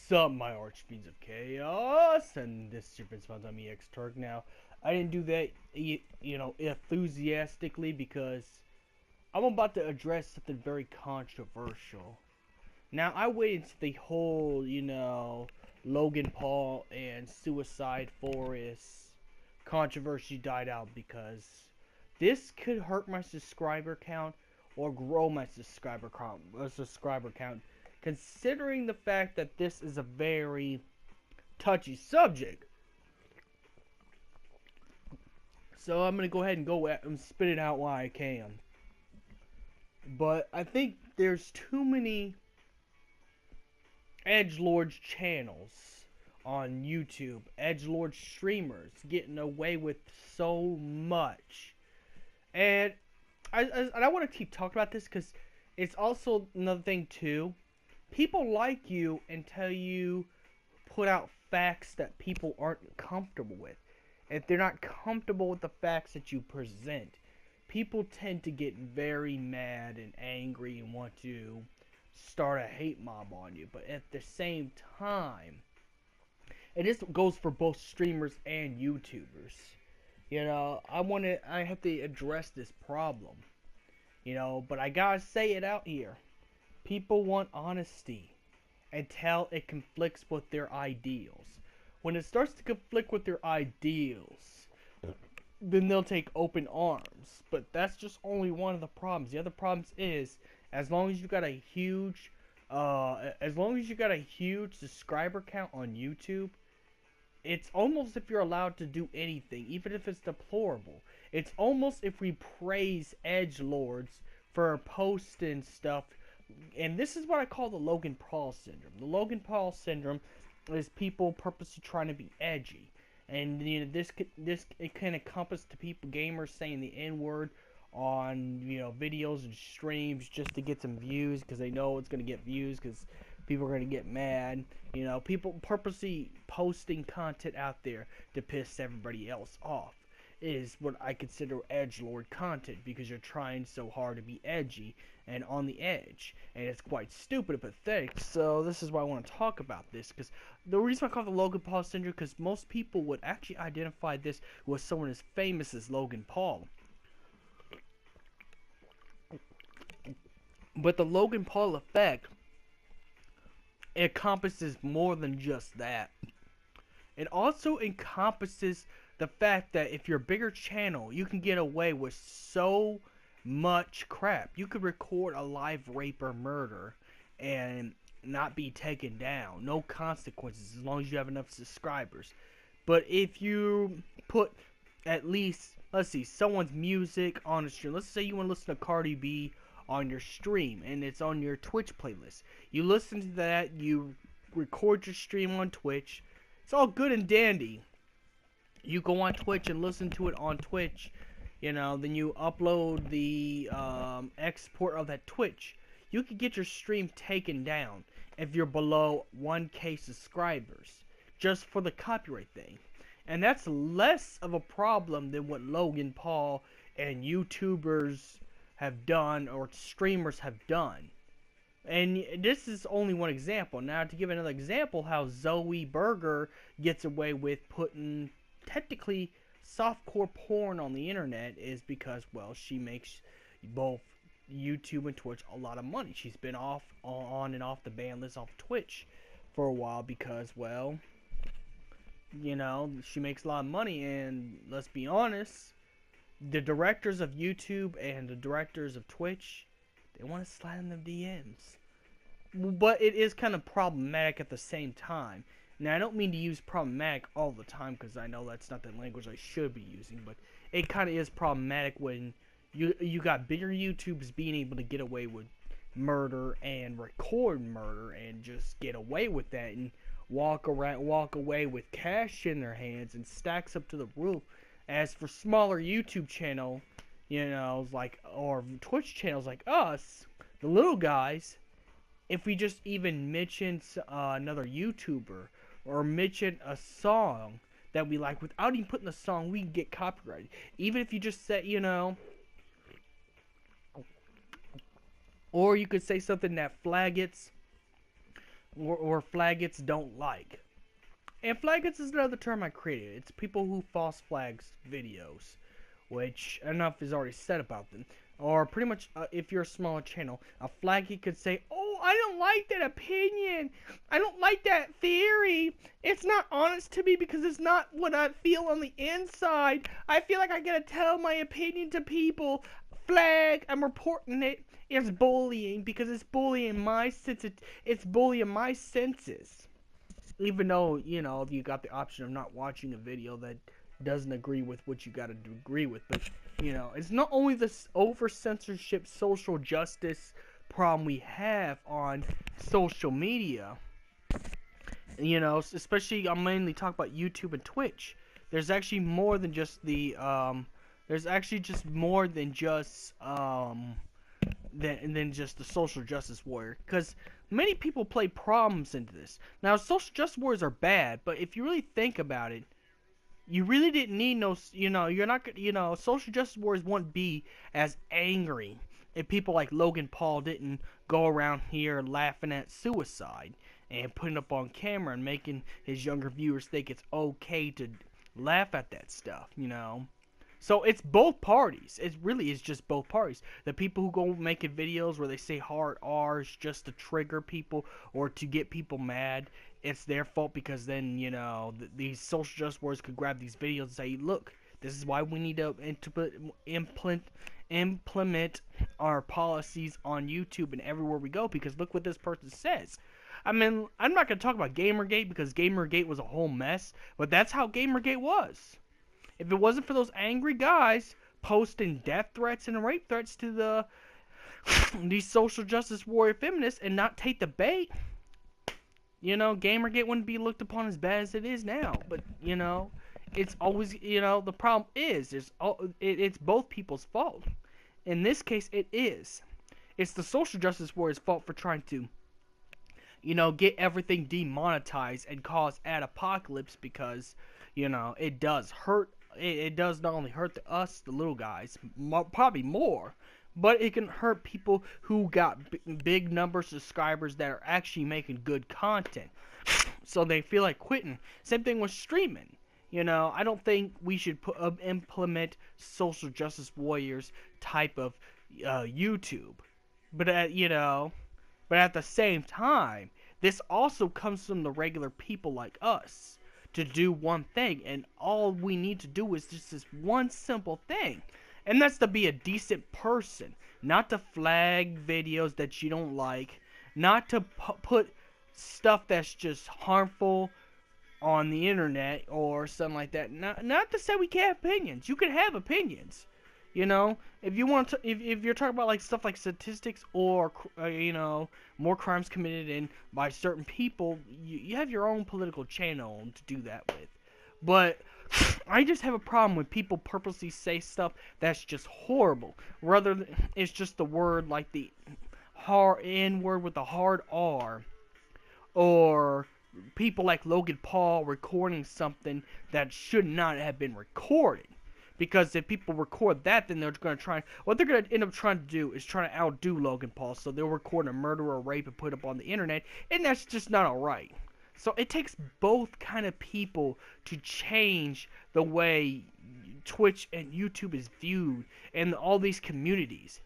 What's up, my archfiends of chaos? And this is your Prince on EX Turk. Now, I didn't do that, enthusiastically because I'm about to address something very controversial. Now, I waited until the whole, Logan Paul and Suicide Forest controversy died out because this could hurt my subscriber count or grow my subscriber count, considering the fact that this is a very touchy subject. So I'm gonna go ahead and and spit it out while I can. But I think there's too many edgelord channels on YouTube, edgelord streamers getting away with so much, and I want to keep talking about this because it's also another thing too. People like you until you put out facts that people aren't comfortable with. If they're not comfortable with the facts that you present, people tend to get very mad and angry and want to start a hate mob on you. But at the same time, and this goes for both streamers and YouTubers, I have to address this problem, but I gotta say it out here. People want honesty until it conflicts with their ideals. When it starts to conflict with their ideals, then they'll take open arms. But that's just only one of the problems. The other problems is, as long as you got a huge subscriber count on YouTube, it's almost if you're allowed to do anything, even if it's deplorable. It's almost if we praise edgelords for posting stuff. And this is what I call the Logan Paul syndrome. The Logan Paul syndrome is people purposely trying to be edgy, and this it can encompass to people, gamers, saying the N-word on videos and streams just to get some views because they know it's gonna get views because people are gonna get mad. People purposely posting content out there to piss everybody else off is what I consider edgelord content, because you're trying so hard to be edgy and on the edge, and it's quite stupid and pathetic. So this is why I want to talk about this, because the reason I call it the Logan Paul syndrome, because most people would actually identify this with someone as famous as Logan Paul. But the Logan Paul effect encompasses more than just that. It also encompasses the fact that if you're a bigger channel, you can get away with so much crap. You could record a live rape or murder and not be taken down. No consequences as long as you have enough subscribers. But if you put at least, let's see, someone's music on a stream. Let's say you want to listen to Cardi B on your stream and it's on your Twitch playlist. You listen to that, you record your stream on Twitch. It's all good and dandy. You go on Twitch and listen to it on Twitch, then you upload the export of that Twitch. You could get your stream taken down if you're below 1K subscribers, just for the copyright thing. And that's less of a problem than what Logan Paul and YouTubers have done, or streamers have done. And this is only one example. Now, to give another example, how Zoe Burger gets away with putting technically softcore porn on the internet is because, well, she makes both YouTube and Twitch a lot of money. She's been on and off the ban list off Twitch for a while because, well, she makes a lot of money. And let's be honest, the directors of YouTube and the directors of Twitch, they want to slide in the DMs. But it is kind of problematic at the same time. Now, I don't mean to use problematic all the time, because I know that's not the language I should be using, but it kind of is problematic when you got bigger YouTubers being able to get away with murder and record murder and just get away with that and walk away with cash in their hands and stacks up to the roof. As for smaller YouTube channel, or Twitch channels like us, the little guys, if we just even mention another YouTuber or mention a song that we like without even putting the song, we can get copyrighted. Even if you just say, or you could say something that flaggets or flaggots don't like. And flaggots is another term I created. It's people who false flags videos, which enough is already said about them. Or pretty much, if you're a smaller channel, a flaggot could say, "Oh, I don't like that opinion. I don't like that theory. It's not honest to me because it's not what I feel on the inside. I feel like I gotta tell my opinion to people. Flag, I'm reporting it. It's bullying because it's bullying my it's bullying my senses." Even though, you know, you got the option of not watching a video that doesn't agree with what you got to agree with. But, you know, it's not only this over-censorship social justice problem we have on social media. You know, especially I'm mainly talking about YouTube and Twitch. There's actually more than just the, there's actually just more than just, than just the social justice warrior, because many people play problems into this. Now, social justice warriors are bad, but if you really think about it, you really didn't need no, you know, you're not, you know, social justice warriors wouldn't be as angry if people like Logan Paul didn't go around here laughing at suicide and putting up on camera and making his younger viewers think it's okay to laugh at that stuff, you know. So it's both parties. It really is just both parties. The people who go making videos where they say hard R's just to trigger people or to get people mad, it's their fault, because then, you know, these social justice warriors could grab these videos and say, "Look, this is why we need to implement our policies on YouTube and everywhere we go, because look what this person says." I mean, I'm not going to talk about Gamergate because Gamergate was a whole mess, but that's how Gamergate was. If it wasn't for those angry guys posting death threats and rape threats to these social justice warrior feminists and not take the bait, you know, Gamergate wouldn't be looked upon as bad as it is now. But, you know, it's always, you know, the problem is it's both people's fault. In this case, it is. It's the social justice warriors' fault for trying to, you know, get everything demonetized and cause ad apocalypse, because, you know, it does hurt. It does not only hurt us, the little guys, probably more, but it can hurt people who got big numbers of subscribers that are actually making good content. So they feel like quitting. Same thing with streaming. You know, I don't think we should implement social justice warriors type of YouTube. But you know, but at the same time, this also comes from the regular people like us to do one thing, and all we need to do is just this one simple thing, and that's to be a decent person, not to flag videos that you don't like, not to put stuff that's just harmful on the internet or something like that. Not to say we can't have opinions. You can have opinions, you know. If you want to, if you're talking about like stuff like statistics or you know, more crimes committed in by certain people, you have your own political channel to do that with. But I just have a problem when people purposely say stuff that's just horrible. Rather, it's just the word like the hard N word with the hard R, or people like Logan Paul recording something that should not have been recorded. Because if people record that, then they're going to try, what they're going to end up trying to do is trying to outdo Logan Paul. So they'll record a murder or rape and put it up on the internet, and that's just not alright. So it takes both kind of people to change the way Twitch and YouTube is viewed and all these communities.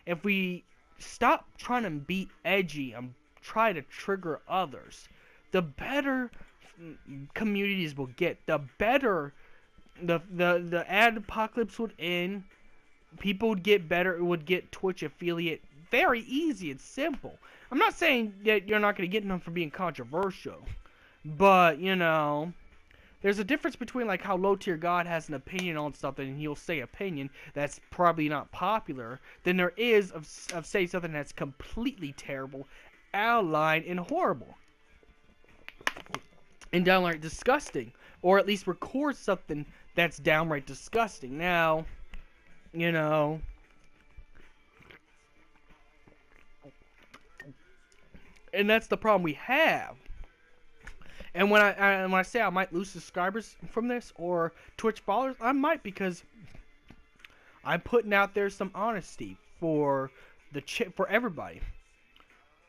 If we stop trying to be edgy and try to trigger others, the better communities will get, the better the ad apocalypse would end. People would get better. It would get Twitch affiliate very easy and simple. I'm not saying that you're not going to get none for being controversial, but you know, there's a difference between like how low tier God has an opinion on something and he'll say opinion that's probably not popular, than there is of saying something that's completely terrible, outline, and horrible, and downright disgusting, or at least record something that's downright disgusting. Now, you know, and that's the problem we have. And when I say I might lose subscribers from this or Twitch followers, I might, because I'm putting out there some honesty for for everybody.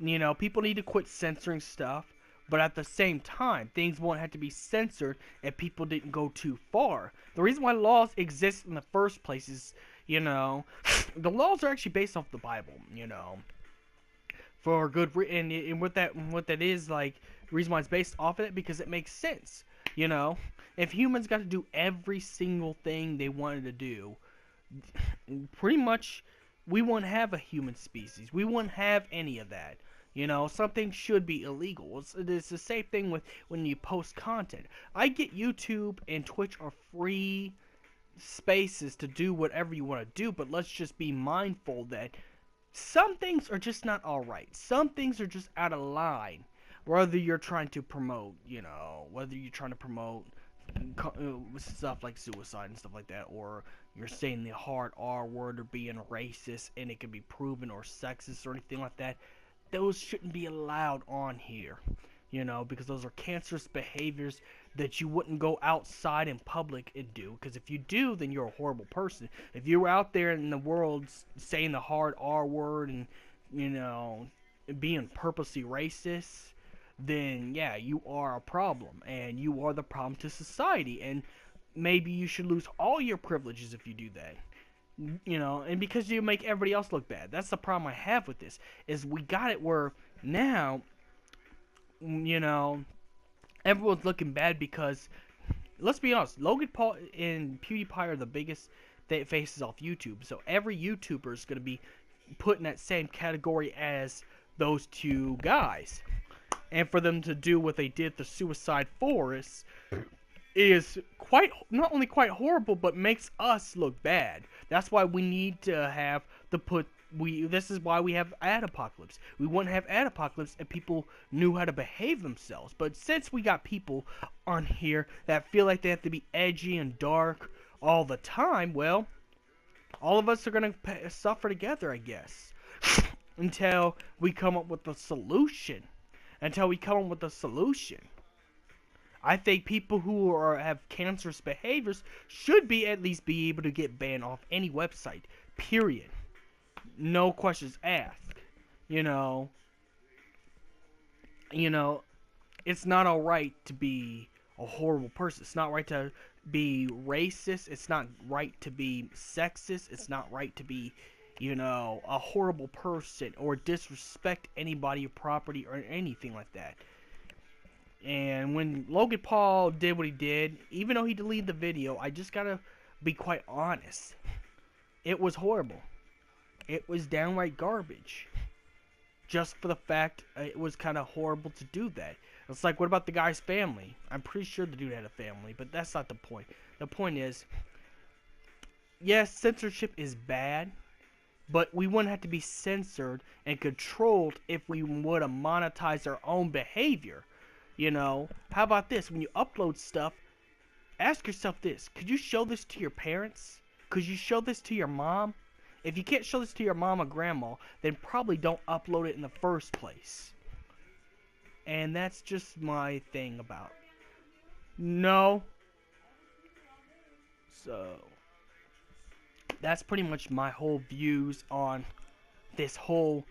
You know, people need to quit censoring stuff, but at the same time, things won't have to be censored if people didn't go too far. The reason why laws exist in the first place is, you know, the laws are actually based off the Bible, you know, for good and what that is, like, the reason why it's based off of it, because it makes sense, you know. If humans got to do every single thing they wanted to do, pretty much we wouldn't have a human species. We wouldn't have any of that. You know, something should be illegal. It's the same thing with when you post content. I get YouTube and Twitch are free spaces to do whatever you want to do, but let's just be mindful that some things are just not alright. Some things are just out of line. Whether you're trying to promote, you know, whether you're trying to promote stuff like suicide and stuff like that, or you're saying the hard R word or being racist and it can be proven, or sexist or anything like that, those shouldn't be allowed on here, you know, because those are cancerous behaviors that you wouldn't go outside in public and do, because if you do, then you're a horrible person. If you were out there in the world saying the hard R word and, you know, being purposely racist, then yeah, you are a problem, and you are the problem to society, and maybe you should lose all your privileges if you do that, you know, and because you make everybody else look bad. That's the problem I have with this, is we got it where now, you know, everyone's looking bad because, let's be honest, Logan Paul and PewDiePie are the biggest faces off YouTube, so every YouTuber is going to be put in that same category as those two guys. And for them to do what they did to Suicide Forest is not only quite horrible, but makes us look bad. That's why we need to have this is why we have Ad Apocalypse. We wouldn't have Ad Apocalypse if people knew how to behave themselves. But since we got people on here that feel like they have to be edgy and dark all the time, well, all of us are going to suffer together, I guess. Until we come up with a solution. I think people who have cancerous behaviors should at least be able to get banned off any website. Period. No questions asked. You know, it's not alright to be a horrible person. It's not right to be racist. It's not right to be sexist. It's not right to be, you know, a horrible person or disrespect anybody or property or anything like that. And when Logan Paul did what he did, even though he deleted the video, I just gotta be quite honest. It was horrible. It was downright garbage. Just for the fact it was kind of horrible to do that. It's like, what about the guy's family? I'm pretty sure the dude had a family, but that's not the point. The point is, yes, censorship is bad, but we wouldn't have to be censored and controlled if we would have monetized our own behavior. You know, how about this? When you upload stuff, ask yourself this. Could you show this to your parents? Could you show this to your mom? If you can't show this to your mom or grandma, then probably don't upload it in the first place. And that's just my thing about it. No. So, that's pretty much my whole views on this whole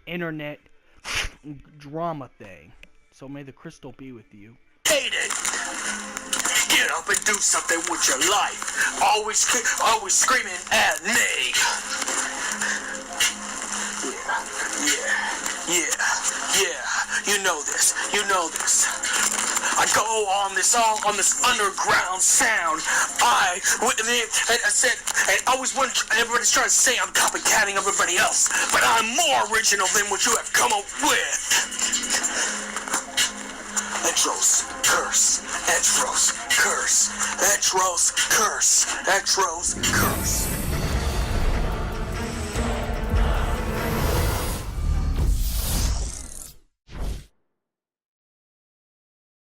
internet drama thing. So may the crystal be with you. Hate it. Get up and do something with your life. Always screaming at me. Yeah. You know this. I go on this underground sound. I said, and always when everybody's trying to say I'm copycatting everybody else, but I'm more original than what you have come up with. Etros, curse. Etros, curse. Etros, curse. Etros, curse.